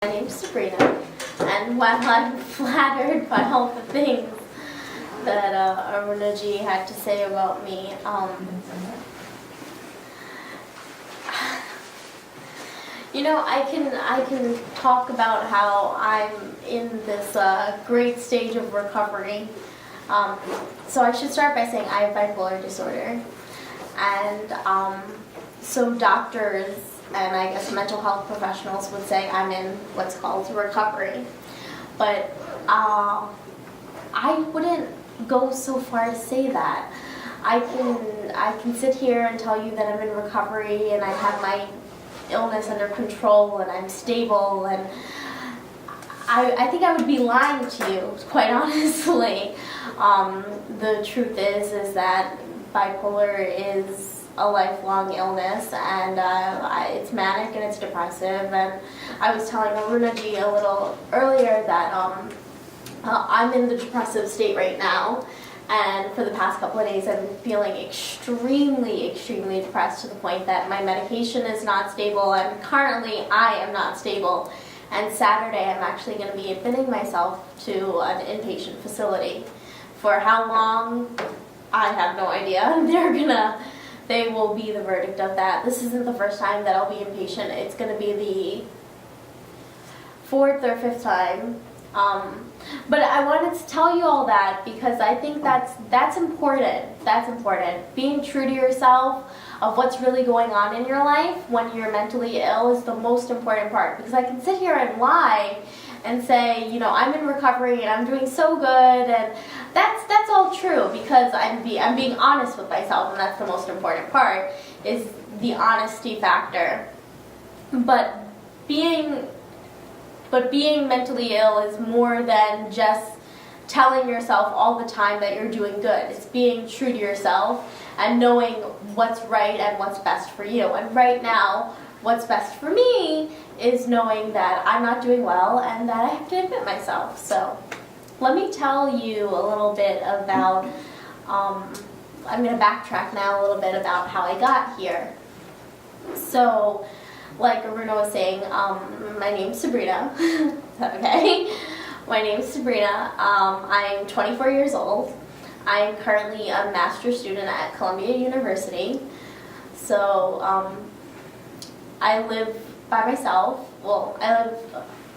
My name's Subrina, and while I'm flattered by all the things that Arunaji had to say about me, I can talk about how I'm in this great stage of recovery. So I should start by saying I have bipolar disorder, and so doctors and I guess mental health professionals would say I'm in what's called recovery. But I wouldn't go so far to say that. I can sit here and tell you that I'm in recovery and I have my illness under control and I'm stable, and I think I would be lying to you, quite honestly. The truth is that bipolar is a lifelong illness, and it's manic and it's depressive. And I was telling Arunaji a little earlier that I'm in the depressive state right now, and for the past couple of days I've been feeling extremely depressed to the point that my medication is not stable, and currently I am not stable. And Saturday I'm actually going to be admitting myself to an inpatient facility. For how long, I have no idea. They will be the verdict of that. This isn't the first time that I'll be inpatient. It's going to be the fourth or fifth time. But I wanted to tell you all that because I think that's important. That's important. Being true to yourself of what's really going on in your life when you're mentally ill is the most important part. Because I can sit here and lie and say, I'm in recovery and I'm doing so good, and that's all true because I'm being honest with myself, and that's the most important part, is the honesty factor. But being mentally ill is more than just telling yourself all the time that you're doing good. It's being true to yourself and knowing what's right and what's best for you. And right now, what's best for me is knowing that I'm not doing well and that I have to admit myself. So let me tell you a little bit about, I'm going to backtrack now a little bit about how I got here. So, like Aruna was saying, my name's Subrina. Okay? My name's Subrina. I'm 24 years old. I'm currently a master's student at Columbia University. So, I live by myself. Well, I live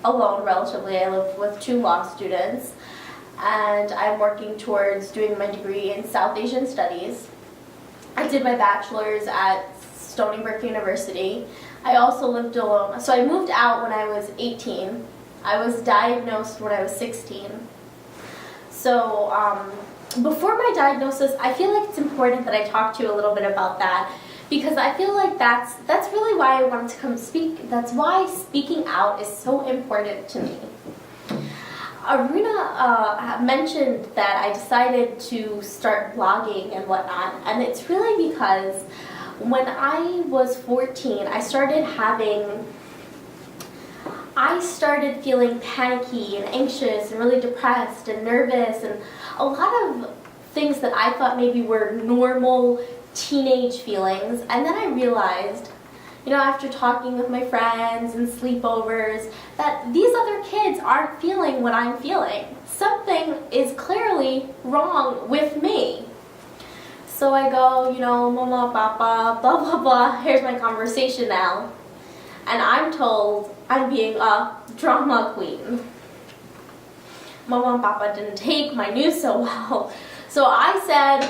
alone relatively. I live with 2 law students, and I'm working towards doing my degree in South Asian Studies. I did my bachelor's at Stony Brook University. I also lived alone. So I moved out when I was 18. I was diagnosed when I was 16. So before my diagnosis, I feel like it's important that I talk to you a little bit about that, because I feel like that's really why I wanted to come speak. That's why speaking out is so important to me. Aruna mentioned that I decided to start blogging and whatnot, and it's really because when I was 14, I started feeling panicky and anxious and really depressed and nervous, and a lot of things that I thought maybe were normal teenage feelings. And then I realized, after talking with my friends and sleepovers, that these other kids aren't feeling what I'm feeling. Something is clearly wrong with me. So I go, mama, papa, blah, blah, blah, here's my conversation now. And I'm told I'm being a drama queen. Mama and papa didn't take my news so well. So I said,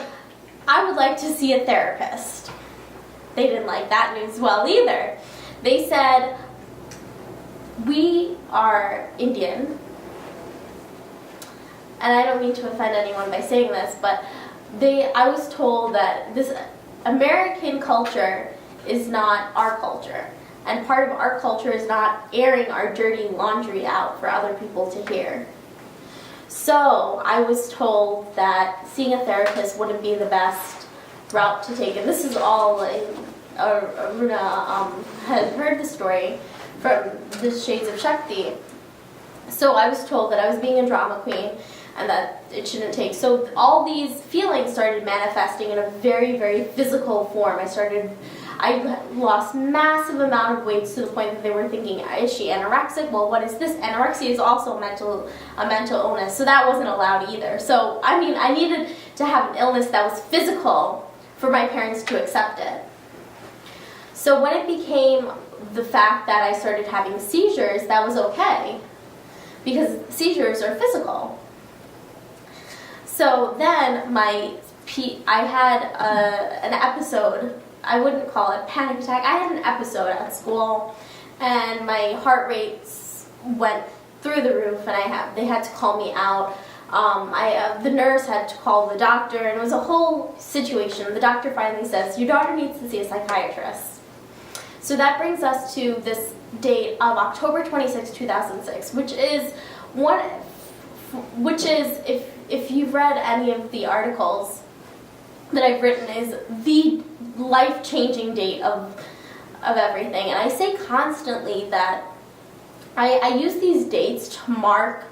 I would like to see a therapist. They didn't like that news well either. They said, we are Indian. And I don't mean to offend anyone by saying this, but I was told that this American culture is not our culture. And part of our culture is not airing our dirty laundry out for other people to hear. So I was told that seeing a therapist wouldn't be the best route to take. And this is all, Aruna had heard the story from the Shades of Shakti. So I was told that I was being a drama queen, and that it shouldn't take. So all these feelings started manifesting in a very, very physical form. I lost massive amount of weight to the point that they were thinking, is she anorexic? Well, what is this? Anorexia is also a mental illness, so that wasn't allowed either. So, I mean, I needed to have an illness that was physical for my parents to accept it. So when it became the fact that I started having seizures, that was okay, because seizures are physical. So then I had an episode. I wouldn't call it panic attack. I had an episode at school, and my heart rates went through the roof, and they had to call me out. The nurse had to call the doctor, and it was a whole situation. The doctor finally says, your daughter needs to see a psychiatrist. So that brings us to this date of October 26, 2006, which is if you've read any of the articles that I've written, is the life-changing date of everything. And I say constantly that I use these dates to mark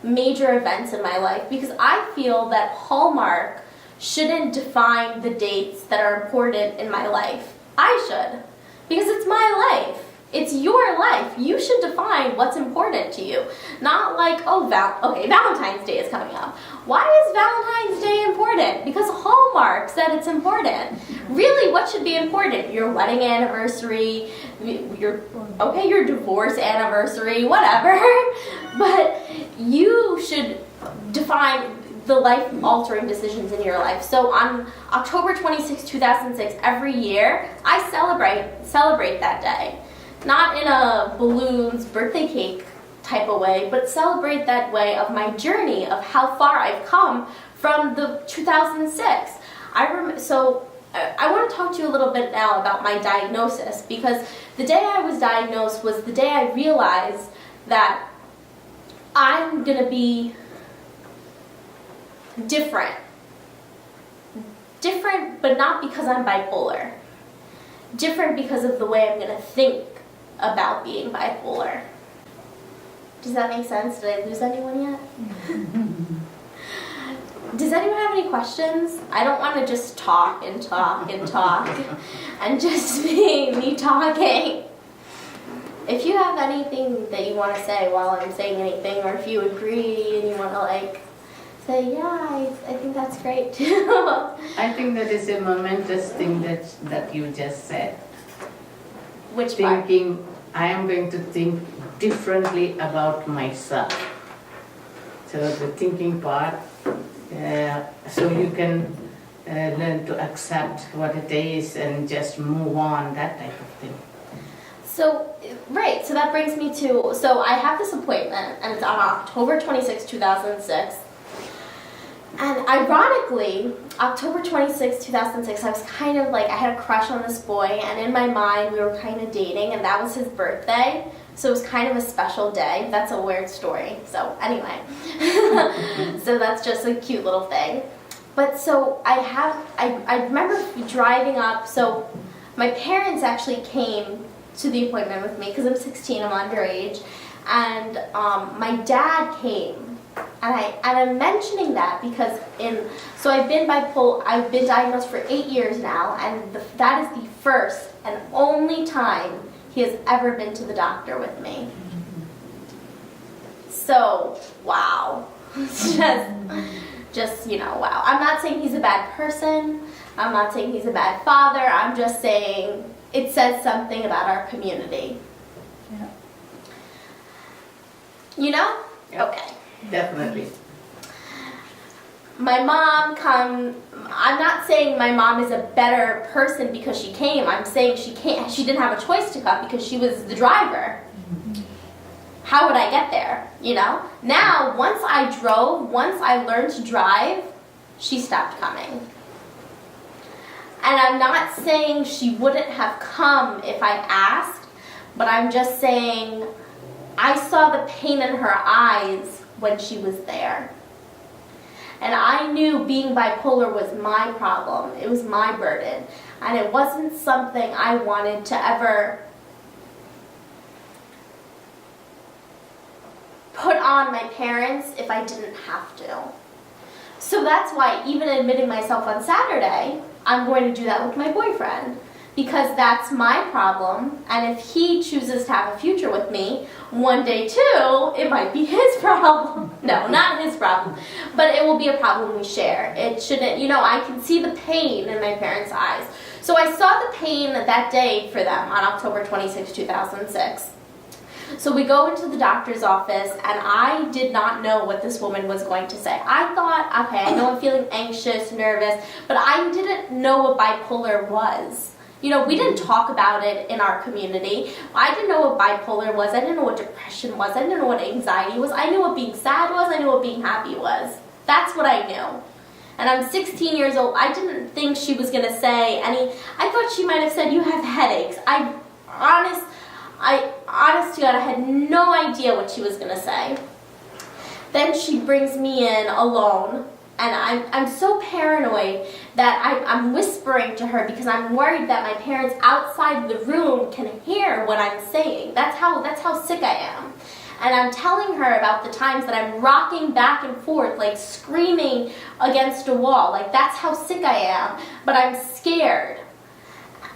major events in my life, because I feel that Hallmark shouldn't define the dates that are important in my life. I should, because it's my life. It's your life. You should define what's important to you. Not like, Valentine's Day is coming up. Why is Valentine's Day important? Because Hallmark said it's important. Really, what should be important? Your wedding anniversary, your divorce anniversary, whatever. But you should define the life-altering decisions in your life. So on October 26, 2006, every year, I celebrate that day. Not in a balloons, birthday cake type of way, but celebrate that way of my journey, of how far I've come from the 2006. So I want to talk to you a little bit now about my diagnosis, because the day I was diagnosed was the day I realized that I'm going to be different. Different, but not because I'm bipolar. Different because of the way I'm going to think about being bipolar. Does that make sense? Did I lose anyone yet? Does anyone have any questions? I don't want to just talk and talk and talk and just be me talking. If you have anything that you want to say while I'm saying anything, or if you agree and you want to say, yeah, I think that's great too. I think that is a momentous thing that you just said. Which part? Thinking, I am going to think differently about myself. So the thinking part, so you can learn to accept what it is and just move on, that type of thing. So, right, so that brings me to, so I have this appointment, and it's on October 26, 2006. And ironically, October 26, 2006, I was kind of I had a crush on this boy, and in my mind, we were kind of dating, and that was his birthday. So it was kind of a special day. That's a weird story. So anyway, so that's just a cute little thing. But so I remember driving up, so my parents actually came to the appointment with me, because I'm 16, I'm underage, and my dad came. And I'm mentioning that because so I've been diagnosed for 8 years now, and that is the first and only time he has ever been to the doctor with me. So, wow. just, wow. I'm not saying he's a bad person. I'm not saying he's a bad father. I'm just saying it says something about our community. Yeah. You know? Yeah. Okay. Definitely. My mom I'm not saying my mom is a better person because she came. I'm saying she didn't have a choice to come because she was the driver. Mm-hmm. How would I get there? Now, once I learned to drive, she stopped coming. And I'm not saying she wouldn't have come if I asked, but I'm just saying I saw the pain in her eyes when she was there. And I knew being bipolar was my problem. It was my burden. And it wasn't something I wanted to ever put on my parents if I didn't have to. So that's why even admitting myself on Saturday, I'm going to do that with my boyfriend. Because that's my problem, and if he chooses to have a future with me, one day too, it might be his problem. No, not his problem, but it will be a problem we share. It shouldn't, I can see the pain in my parents' eyes. So I saw the pain that day for them on October 26, 2006. So we go into the doctor's office, and I did not know what this woman was going to say. I thought, okay, I know I'm feeling anxious, nervous, but I didn't know what bipolar was. We didn't talk about it in our community. I didn't know what bipolar was. I didn't know what depression was. I didn't know what anxiety was. I knew what being sad was. I knew what being happy was. That's what I knew. And I'm 16 years old. I didn't think she was going to say any. I thought she might have said, you have headaches. Honest to God, I had no idea what she was going to say. Then she brings me in alone. And I'm so paranoid that I'm whispering to her because I'm worried that my parents outside the room can hear what I'm saying. That's how sick I am. And I'm telling her about the times that I'm rocking back and forth, like screaming against a wall. Like, that's how sick I am. But I'm scared.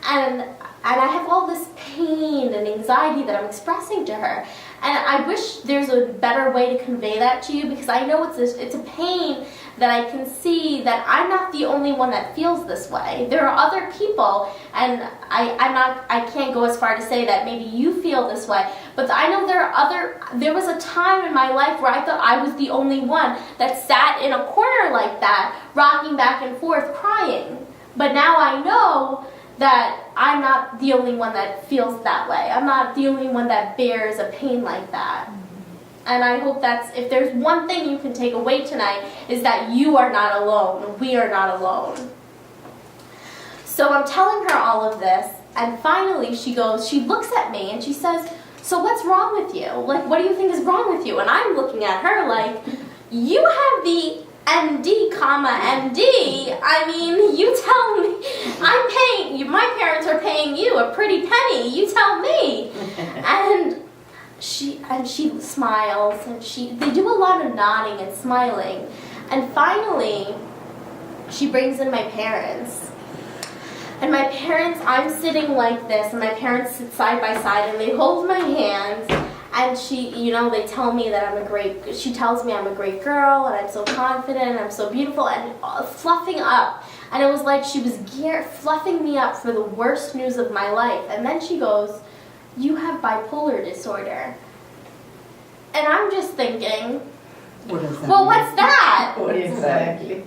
And I have all this pain and anxiety that I'm expressing to her. And I wish there's a better way to convey that to you, because I know it's a pain that I can see that I'm not the only one that feels this way. There are other people, and I can't go as far to say that maybe you feel this way, but I know there was a time in my life where I thought I was the only one that sat in a corner like that, rocking back and forth, crying. But now I know that I'm not the only one that feels that way. I'm not the only one that bears a pain like that. And I hope if there's one thing you can take away tonight, is that you are not alone. We are not alone. So I'm telling her all of this, and finally she looks at me and she says, so what's wrong with you? Like, what do you think is wrong with you? And I'm looking at her like, you have the MD, MD. I mean, you tell me. I'm paying you. My parents are paying you a pretty penny. You tell me. And she smiles, and they do a lot of nodding and smiling. And finally, she brings in my parents. And my parents, I'm sitting like this, and my parents sit side by side, and they hold my hands. And they tell me that she tells me I'm a great girl, and I'm so confident, and I'm so beautiful, and fluffing up. And it was like she was fluffing me up for the worst news of my life. And then she goes, you have bipolar disorder. And I'm just thinking, what is that? Well, what's that? What is Exactly.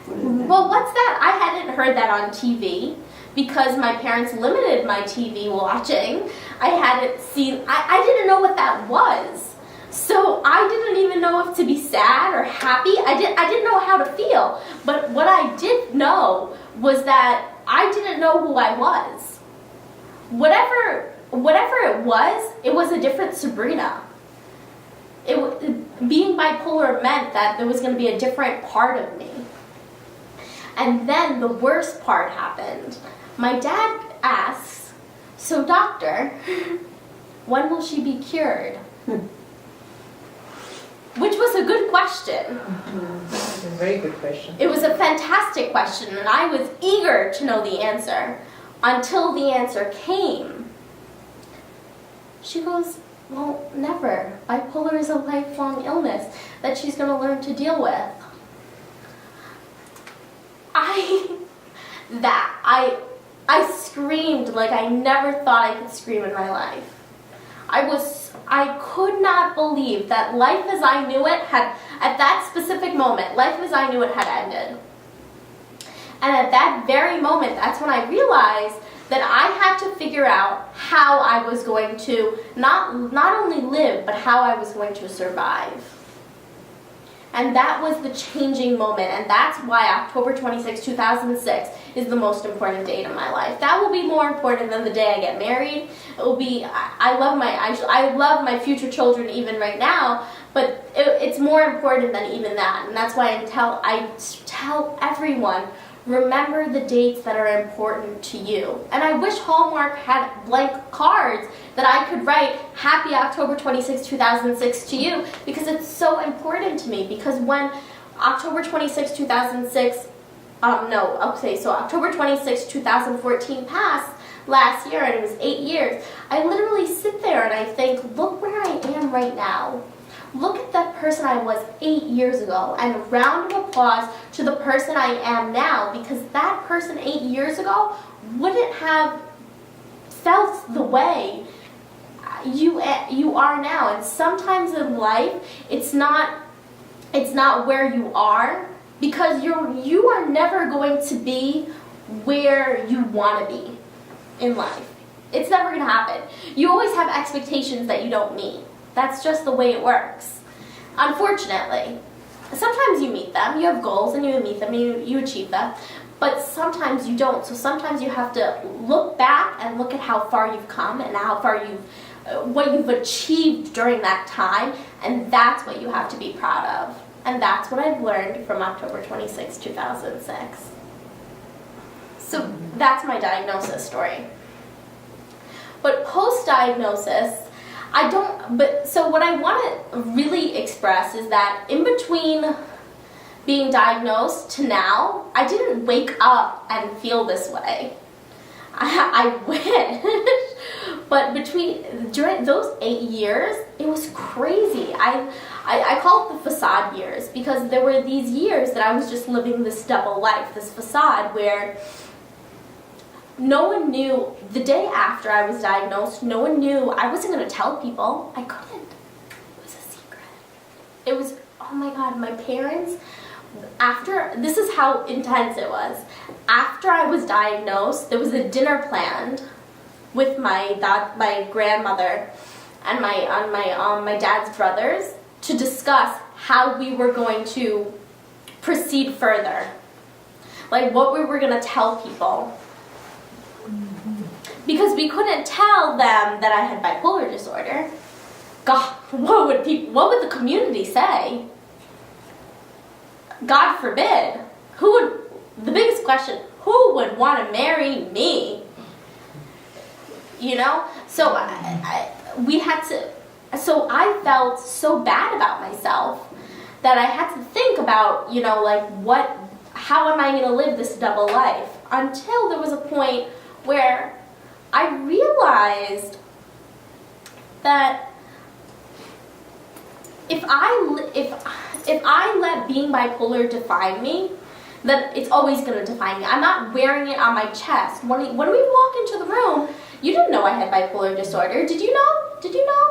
Well, what's that? I hadn't heard that on TV, because my parents limited my TV watching. I hadn't seen, I didn't know what that was. So I didn't even know if to be sad or happy. I didn't know how to feel. But what I did know was that I didn't know who I was. Whatever it was a different Subrina. Being bipolar meant that there was going to be a different part of me. And then the worst part happened. My dad asks, so doctor, when will she be cured? Which was a good question. That's a very good question. It was a fantastic question, and I was eager to know the answer until the answer came. She goes, well, never. Bipolar is a lifelong illness that she's going to learn to deal with. I screamed like I never thought I could scream in my life. I could not believe that life as I knew it had, at that specific moment, life as I knew it had ended. And at that very moment, that's when I realized that I had to figure out how I was going to not only live, but how I was going to survive. And that was the changing moment, and that's why October 26, 2006 is the most important date in my life. That will be more important than the day I get married. It will be, I love my future children even right now, but it's more important than even that. And that's why I tell everyone, Remember the dates that are important to you. And I wish Hallmark had blank cards that I could write Happy October 26, 2006 to you, because it's so important to me. Because when October 26, 2006, October 26, 2014 passed last year, and it was 8 years, I literally sit there and I think, look where I am right now. Look at that person I was 8 years ago, and a round of applause to the person I am now, because that person 8 years ago wouldn't have felt the way you are now. And sometimes in life, it's not where you are, because you are never going to be where you want to be in life. It's never going to happen. You always have expectations that you don't meet. That's just the way it works. Unfortunately, sometimes you meet them. You have goals and you meet them and you achieve them. But sometimes you don't. So sometimes you have to look back and look at how far you've come and how far what you've achieved during that time, and that's what you have to be proud of. And that's what I've learned from October 26, 2006. So that's my diagnosis story. But post-diagnosis, so what I want to really express is that in between being diagnosed to now, I didn't wake up and feel this way. I wish. But during those 8 years, it was crazy. I call it the facade years, because there were these years that I was just living this double life, this facade where no one knew. The day after I was diagnosed, no one knew. I wasn't going to tell people. I couldn't. It was a secret. It was, oh my God, my parents, this is how intense it was. After I was diagnosed, there was a dinner planned with my grandmother and my dad's brothers to discuss how we were going to proceed further. Like what we were going to tell people. Because we couldn't tell them that I had bipolar disorder. God, what would the community say? God forbid. The biggest question, who would want to marry me? You know? So so I felt so bad about myself that I had to think about, how am I going to live this double life? Until there was a point where I realized that if I let being bipolar define me, then it's always going to define me. I'm not wearing it on my chest. When we walk into the room, you didn't know I had bipolar disorder. Did you know? Did you know?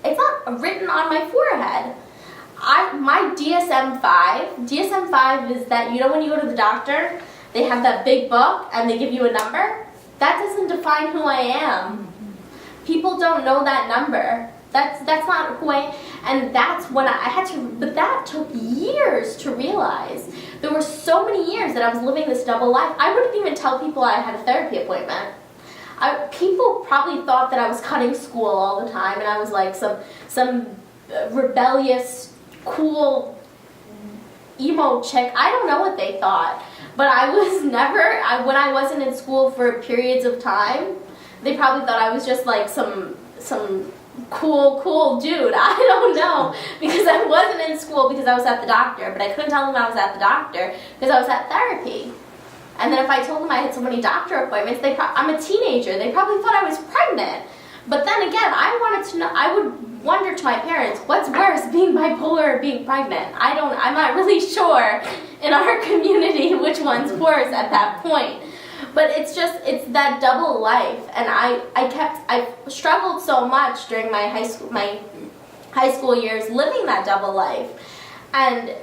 It's not written on my forehead. My DSM-5 is that, when you go to the doctor, they have that big book and they give you a number. That doesn't define who I am. People don't know that number. That's not who I am. And that's when I had to, but that took years to realize. There were so many years that I was living this double life. I wouldn't even tell people I had a therapy appointment. People probably thought that I was cutting school all the time and I was like some rebellious, cool, emo chick. I don't know what they thought. But I was never, when I wasn't in school for periods of time, they probably thought I was just like some cool dude. I don't know, because I wasn't in school because I was at the doctor, but I couldn't tell them I was at the doctor because I was at therapy. And then if I told them I had so many doctor appointments, I'm a teenager, they probably thought I was pregnant. But then again, I wanted to know, I would wonder to my parents, what's worse, being bipolar or being pregnant? I'm not really sure in our community which one's worse at that point. But it's that double life, and I struggled so much during my high school years living that double life. And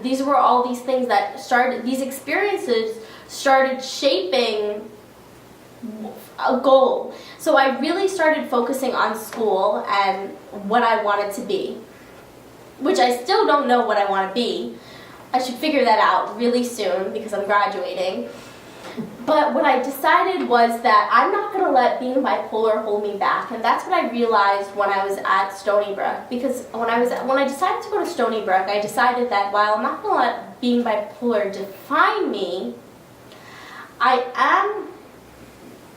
these were all these things that these experiences started shaping a goal. So I really started focusing on school and what I wanted to be, which I still don't know what I want to be. I should figure that out really soon because I'm graduating. But what I decided was that I'm not going to let being bipolar hold me back, and that's what I realized when I was at Stony Brook. Because when I decided to go to Stony Brook, I decided that while I'm not going to let being bipolar define me,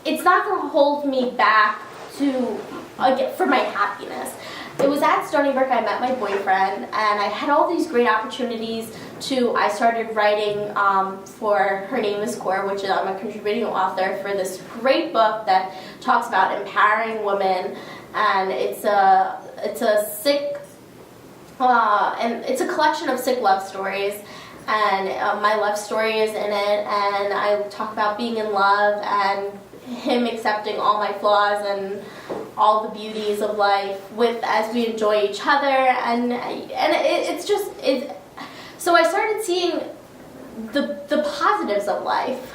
it's not going to hold me back for my happiness. It was at Stony Brook I met my boyfriend, and I had all these great opportunities I started writing for Her Name is Core, which I'm a contributing author for this great book that talks about empowering women, and it's a collection of sick love stories, and my love story is in it, and I talk about being in love and him accepting all my flaws and all the beauties of life as we enjoy each other, and so I started seeing the positives of life,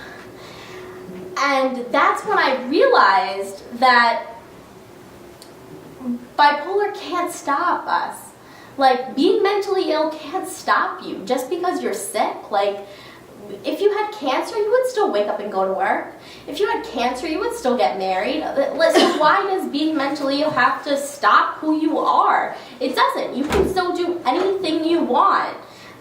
and that's when I realized that bipolar can't stop us. Like, being mentally ill can't stop you just because you're sick. Like, if you had cancer, you would still wake up and go to work. If you had cancer, you would still get married. So why does being mentally ill have to stop who you are? It doesn't. You can still do anything you want.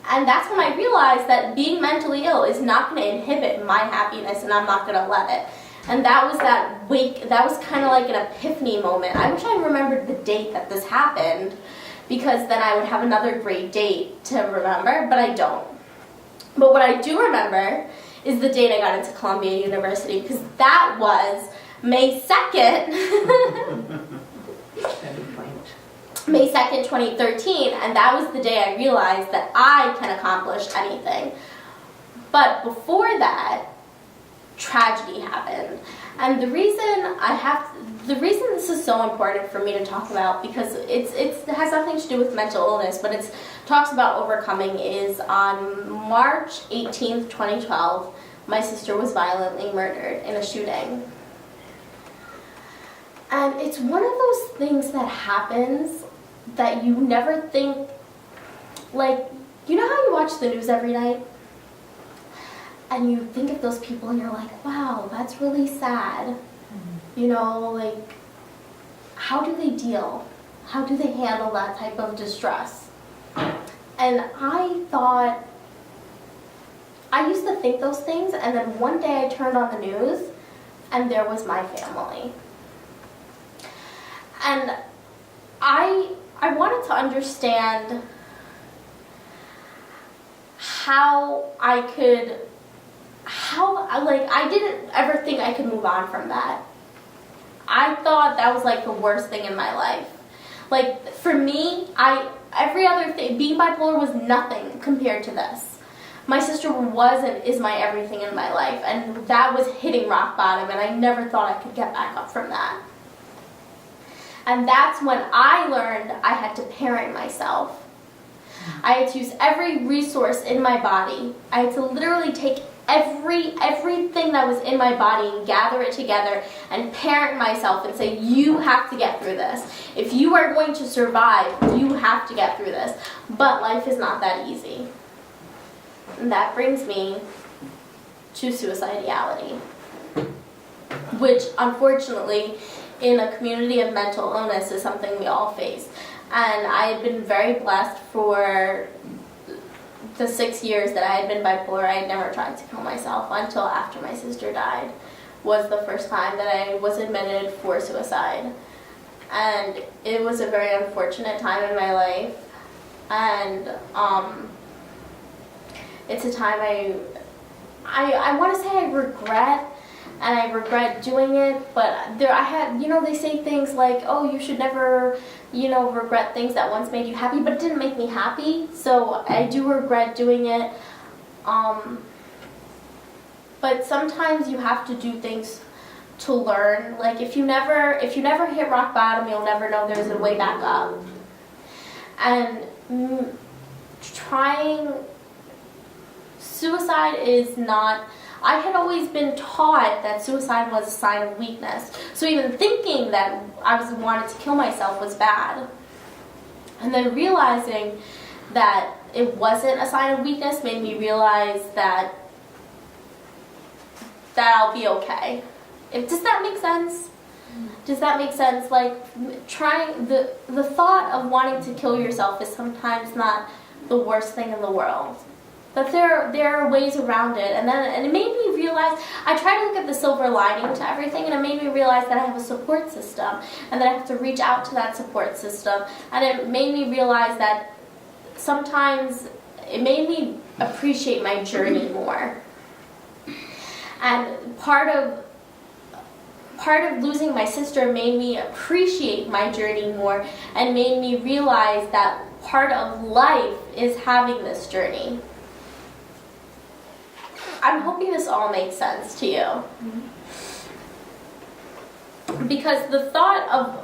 And that's when I realized that being mentally ill is not going to inhibit my happiness, and I'm not going to let it. And that was kind of like an epiphany moment. I wish I remembered the date that this happened, because then I would have another great date to remember, but I don't. But what I do remember is the date I got into Columbia University, because that was May 2nd. May 2nd, 2013, and that was the day I realized that I can accomplish anything. But before that, tragedy happened. And the reason this is so important for me to talk about, because it has nothing to do with mental illness, but it talks about overcoming, is on March 18th, 2012, my sister was violently murdered in a shooting. And it's one of those things that happens that you never think, like, you know how you watch the news every night? And you think of those people and you're like, wow, that's really sad. Mm-hmm. You know, like, how do they deal? How do they handle that type of distress? And I used to think those things, and then one day I turned on the news and there was my family. And I wanted to understand I didn't ever think I could move on from that. I thought that was like the worst thing in my life. Like, for me, every other thing, being bipolar was nothing compared to this. My sister was and is my everything in my life, and that was hitting rock bottom, and I never thought I could get back up from that. And that's when I learned I had to parent myself. I had to use every resource in my body. I had to literally take everything that was in my body and gather it together and parent myself and say, you have to get through this. If you are going to survive, you have to get through this. But life is not that easy. And that brings me to suicidality, which unfortunately in a community of mental illness is something we all face. And I had been very blessed for the 6 years that I had been bipolar. I had never tried to kill myself until after my sister died was the first time that I was admitted for suicide. And it was a very unfortunate time in my life. And it's a time I want to say I regret, and I regret doing it, but they say things like, oh, you should never, regret things that once made you happy, but it didn't make me happy, so I do regret doing it. But sometimes you have to do things to learn. Like, if you never hit rock bottom, you'll never know there's a way back up. And suicide is not, I had always been taught that suicide was a sign of weakness. So even thinking that I wanted to kill myself was bad. And then realizing that it wasn't a sign of weakness made me realize that that I'll be okay. Does that make sense? Does that make sense? Like, trying, the thought of wanting to kill yourself is sometimes not the worst thing in the world. But there are ways around it, and it made me realize, I try to look at the silver lining to everything, and it made me realize that I have a support system, and that I have to reach out to that support system, and it made me realize that sometimes it made me appreciate my journey more. And part of losing my sister made me appreciate my journey more, and made me realize that part of life is having this journey. I'm hoping this all makes sense to you. Because the thought of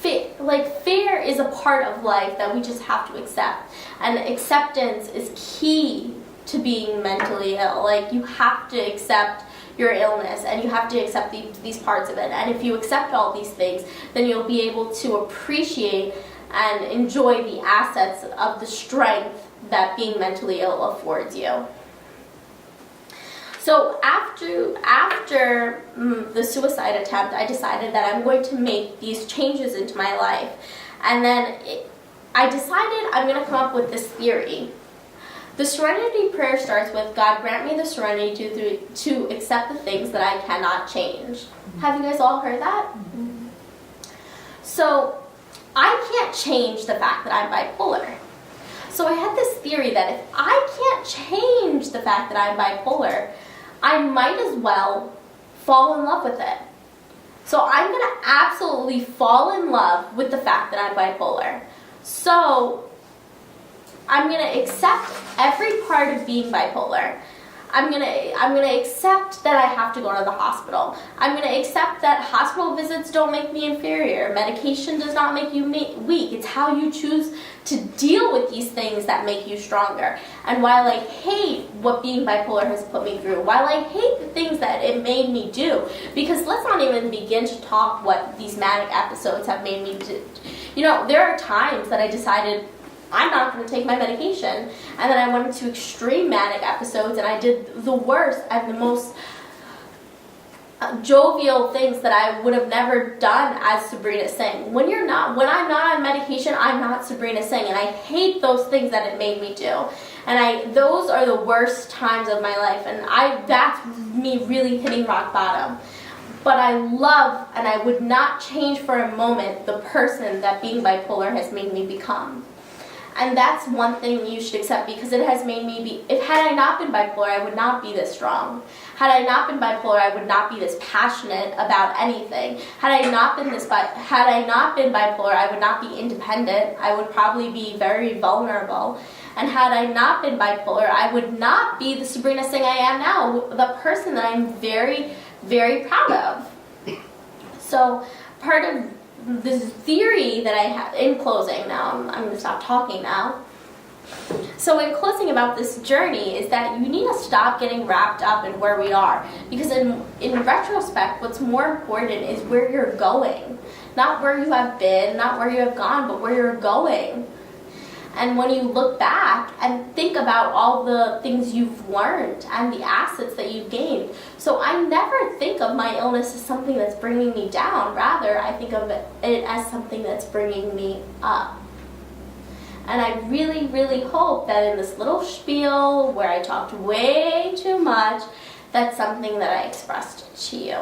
fear is a part of life that we just have to accept. And acceptance is key to being mentally ill. Like, you have to accept your illness, and you have to accept these parts of it. And if you accept all these things, then you'll be able to appreciate and enjoy the assets of the strength that being mentally ill affords you. So after the suicide attempt, I decided that I'm going to make these changes into my life. And then I decided I'm going to come up with this theory. The serenity prayer starts with, God, grant me the serenity to accept the things that I cannot change. Have you guys all heard that? So I can't change the fact that I'm bipolar. So I had this theory that if I can't change the fact that I'm bipolar, I might as well fall in love with it. So I'm going to absolutely fall in love with the fact that I'm bipolar. So I'm going to accept every part of being bipolar. I'm gonna accept that I have to go to the hospital. I'm going to accept that hospital visits don't make me inferior. Medication does not make you weak. It's how you choose to deal with these things that make you stronger. And while I hate what being bipolar has put me through, while I hate the things that it made me do, because let's not even begin to talk what these manic episodes have made me do. You know, there are times that I decided I'm not going to take my medication, and then I went into extreme manic episodes, and I did the worst and the most jovial things that I would have never done as Subrina Singh. When I'm not on medication, I'm not Subrina Singh, and I hate those things that it made me do. And those are the worst times of my life, and that's me really hitting rock bottom. But I love, and I would not change for a moment, the person that being bipolar has made me become. And that's one thing you should accept, because it has made me had I not been bipolar, I would not be this strong. Had I not been bipolar, I would not be this passionate about anything. Had I not been bipolar, I would not be independent. I would probably be very vulnerable. And had I not been bipolar, I would not be the Subrina Singh I am now, the person that I'm very, very proud of. So part of this theory that I have, in closing now, I'm going to stop talking now. So in closing about this journey is that you need to stop getting wrapped up in where we are. Because in retrospect, what's more important is where you're going. Not where you have been, not where you have gone, but where you're going. And when you look back and think about all the things you've learned and the assets that you've gained. So I never think of my illness as something that's bringing me down. Rather, I think of it as something that's bringing me up. And I really, really hope that in this little spiel where I talked way too much, that's something that I expressed to you.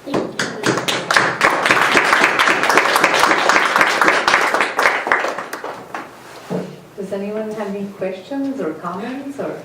Thank you. Does anyone have any questions or comments? Or